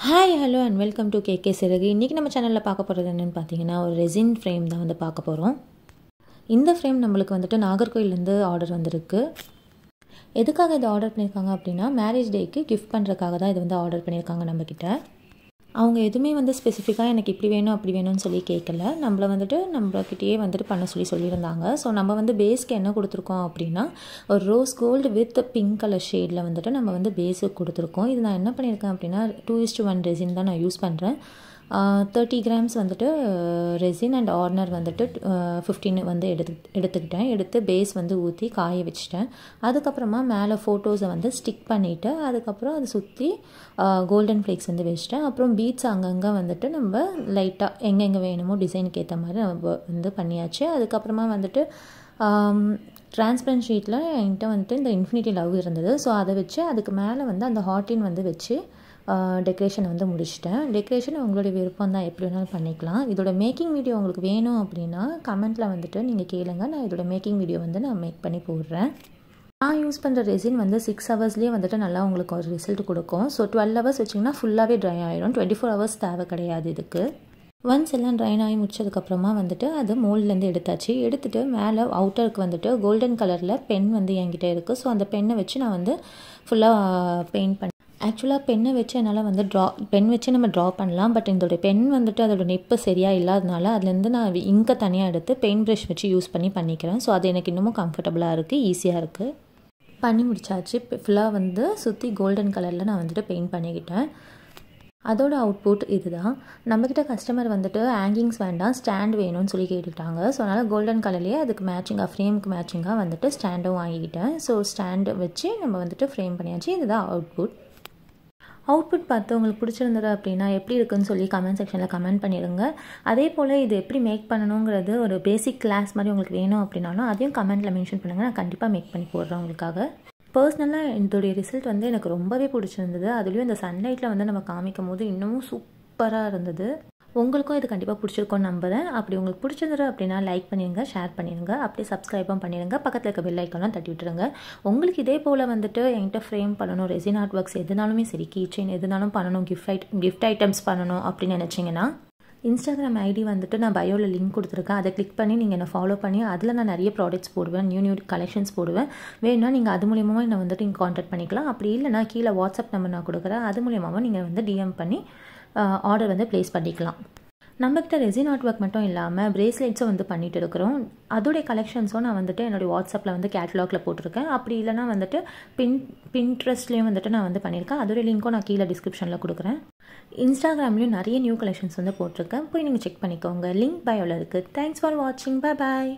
Hi hello and welcome to KK Siragu. இன்றைக்கி நம்ம சேனலில் பார்க்க போகிறது என்னென்னு பார்த்தீங்கன்னா, ஒரு ரெசின் ஃப்ரேம் தான் வந்து பார்க்க போகிறோம். இந்த ஃப்ரேம் நம்மளுக்கு வந்துட்டு நாகர்கோயிலேருந்து ஆர்டர் வந்திருக்கு. எதுக்காக இதை ஆர்டர் பண்ணியிருக்காங்க அப்படின்னா, மேரேஜ் டேக்கு கிஃப்ட் பண்ணுறதுக்காக தான் இது வந்து ஆர்டர் பண்ணியிருக்காங்க நம்மக்கிட்ட. அவங்க எதுவுமே வந்து ஸ்பெசிஃபிக்காக எனக்கு இப்படி வேணும் அப்படி வேணும்னு சொல்லி கேட்கல. நம்மக்கிட்டேயே வந்துட்டு பண்ண சொல்லியிருந்தாங்க. ஸோ நம்ம வந்து பேஸ்க்கு என்ன கொடுத்துருக்கோம் அப்படின்னா, ஒரு rose gold with pink colour ஷேடில் வந்துட்டு நம்ம வந்து பேஸுக்கு கொடுத்துருக்கோம். இது நான் என்ன பண்ணியிருக்கேன் அப்படின்னா, 2:1 ரெசின் தான் நான் யூஸ் பண்ணுறேன். 30 கிராம்ஸ் வந்துட்டு ரெசின் அண்ட் ஆர்னர் வந்துட்டு 15 வந்து எடுத்து பேஸ் வந்து ஊற்றி காய வச்சுட்டேன். அதுக்கப்புறமா மேலே ஃபோட்டோஸை வந்து ஸ்டிக் பண்ணிவிட்டு அதுக்கப்புறம் அதை சுற்றி கோல்டன் ஃப்ளேக்ஸ் வந்து வச்சுட்டேன். அப்புறம் பீட்ஸ் அங்கங்கே வந்துட்டு நம்ம லைட்டாக எங்கெங்கே வேணுமோ டிசைனுக்கு ஏற்ற மாதிரி நம்ம வந்து பண்ணியாச்சு. அதுக்கப்புறமா வந்துட்டு டிரான்ஸ்பரண்ட் ஷீட்டில் என்கிட்ட வந்துட்டு இந்த இன்ஃபினிட்டி லவ் இருந்தது. ஸோ அதை வச்சு அதுக்கு மேலே வந்து அந்த ஹார்ட்டின் வந்து வச்சு டெக்கரேஷன் வந்து முடிச்சிட்டேன். டெக்கரேஷன் உங்களுடைய விருப்பம் தான், எப்படி வேணாலும் பண்ணிக்கலாம். இதோட மேக்கிங் வீடியோ உங்களுக்கு வேணும் அப்படின்னா கமெண்ட்டில் வந்துட்டு நீங்கள் கேளுங்க. நான் இதோட மேக்கிங் வீடியோ வந்து நான் மேக் பண்ணி போடுறேன். நான் யூஸ் பண்ணுற ரெசின் வந்து 6 ஹவர்ஸ்லேயே வந்துட்டு நல்லா உங்களுக்கு ஒரு ரிசல்ட் கொடுக்கும். ஸோ 12 ஹவர்ஸ் வச்சிங்கன்னா ஃபுல்லாகவே ட்ரை ஆகிடும். 24 ஹவர்ஸ் தேவை கிடையாது இதுக்கு. ஒன்ஸ் எல்லாம் ட்ரைன் ஆகி முடிச்சதுக்கப்புறமா வந்துட்டு அது மோல்ட்லேருந்து எடுத்துகிட்டு மேலே அவுட்டருக்கு வந்துட்டு கோல்டன் கலரில் பென் வந்து என்கிட்ட இருக்குது. ஸோ அந்த பென்னை வச்சு நான் வந்து ஃபுல்லாக பெயிண்ட் பண்ணேன். ஆக்சுவலாக பென்னை வச்சு என்னால் வந்து பென் வச்சு நம்ம ட்ரா பண்ணலாம். பட் இதோடைய பென் வந்துட்டு அதோட நெப்பு சரியாக இல்லாதனால அதுலேருந்து நான் இங்கை தனியாக எடுத்து பெயிண்ட் ப்ரஷ் வச்சு யூஸ் பண்ணிக்கிறேன். ஸோ அது எனக்கு இன்னமும் கம்ஃபர்டபுளாக இருக்குது, ஈஸியாக இருக்குது. பண்ணி முடிச்சாச்சு. ஃபுல்லாக வந்து சுற்றி கோல்டன் கலரில் நான் வந்துட்டு பெயிண்ட் பண்ணிக்கிட்டேன். அதோட அவுட்புட் இது தான். நம்மக்கிட்ட கஸ்டமர் வந்துட்டு ஹேங்கிங்ஸ் வேண்டாம், ஸ்டாண்ட் வேணும்னு சொல்லி கேட்டுக்கிட்டாங்க. ஸோ அதனால் கோல்டன் கலர்லேயே அதுக்கு மேட்சிங்காக ஃப்ரேமுக்கு மேட்சிங்காக வந்துட்டு ஸ்டாண்டும் வாங்கிக்கிட்டேன். ஸோ ஸ்டாண்டு வச்சு நம்ம வந்துட்டு ஃப்ரேம் பண்ணியாச்சு. இதுதான் அவுட்புட் பார்த்து உங்களுக்கு பிடிச்சிருந்தது அப்படின்னா எப்படி இருக்குன்னு சொல்லி கமெண்ட் செக்ஷனில் கமெண்ட் பண்ணிடுங்க. அதே போல் இது எப்படி மேக் பண்ணணுங்கிறது ஒரு பேசிக் கிளாஸ் மாதிரி உங்களுக்கு வேணும் அப்படின்னாலும் அதையும் கமெண்ட்டில் மென்ஷன் பண்ணுங்கள். நான் கண்டிப்பாக மேக் பண்ணி போடுறேன் உங்களுக்காக. பர்சனலாக இதோடைய ரிசல்ட் வந்து எனக்கு ரொம்பவே பிடிச்சிருந்தது. அதுலேயும் இந்த சன்லைட்டில் வந்து நம்ம காமிக்கும் போது இன்னமும் சூப்பராக இருந்தது. உங்களுக்கும் இது கண்டிப்பாக பிடிச்சிருக்கோன்னு நம்புகிறேன். அப்படி உங்களுக்கு பிடிச்சிருந்தது அப்படின்னா லைக் பண்ணிடுங்க, ஷேர் பண்ணிடுங்க, அப்படியே சப்ஸ்கிரைபும் பண்ணிடுங்க. பக்கத்தில் இருக்க பெல் ஐக்கானும் தட்டி விட்டுருங்க. உங்களுக்கு இதே போல் வந்துட்டு என்கிட்ட ஃப்ரேம் பண்ணணும், ரெசின் ஆர்ட் ஒர்க்ஸ் எதுனாலுமே சரி, கீ செயின் எதுனாலும் பண்ணணும், கிஃப்ட் ஐட்டம்ஸ் பண்ணணும் அப்படின்னு நினச்சிங்கன்னா இன்ஸ்டாகிராம் ஐடி வந்துட்டு நான் பயோவில் லிங்க் கொடுத்துருக்கேன். அதை கிளிக் பண்ணி நீங்கள் என்னை ஃபாலோ பண்ணி அதில் நான் நிறைய ப்ராடக்ட்ஸ் போடுவேன், நியூ கலெக்ஷன்ஸ் போடுவேன். வேணும்னா நீங்கள் அது மூலியமாக என்னை வந்துட்டு நீங்கள் கான்டாக்ட் பண்ணிக்கலாம். அப்படி இல்லைனா கீழே வாட்ஸ்அப் நம்பர் நான் கொடுக்குறேன். அது மூலியமாகவும் நீங்கள் வந்து டிஎம் பண்ணி ஆர்டர் வந்து ப்ளேஸ் பண்ணிக்கலாம். நம்மக்கிட்ட ரெசின் ஆர்ட் ஒர்க் மட்டும் இல்லாமல் பிரேஸ்லெட்ஸும் வந்து பண்ணிகிட்டு இருக்கிறோம். அதோடைய கலெக்ஷன்ஸும் நான் வந்துட்டு என்னுடைய வாட்ஸ்அப்பில் வந்து கேட்லாகில் போட்டிருக்கேன். அப்படி இல்லைனா வந்துட்டு பின்ட்ரெஸ்ட்லேயும் வந்துட்டு நான் வந்து பண்ணியிருக்கேன். அதோடைய லிங்க்கும் நான் கீழே டிஸ்கிரிப்ஷனில் கொடுக்குறேன். இன்ஸ்டாகிராம்லேயும் நிறைய நியூ கலெக்ஷன்ஸ் வந்து போட்டிருக்கேன். போய் நீங்கள் செக் பண்ணிக்கோங்க. லிங்க் பயோவில் இருக்குது. தேங்க்ஸ் ஃபார் வாட்சிங். Bye bye.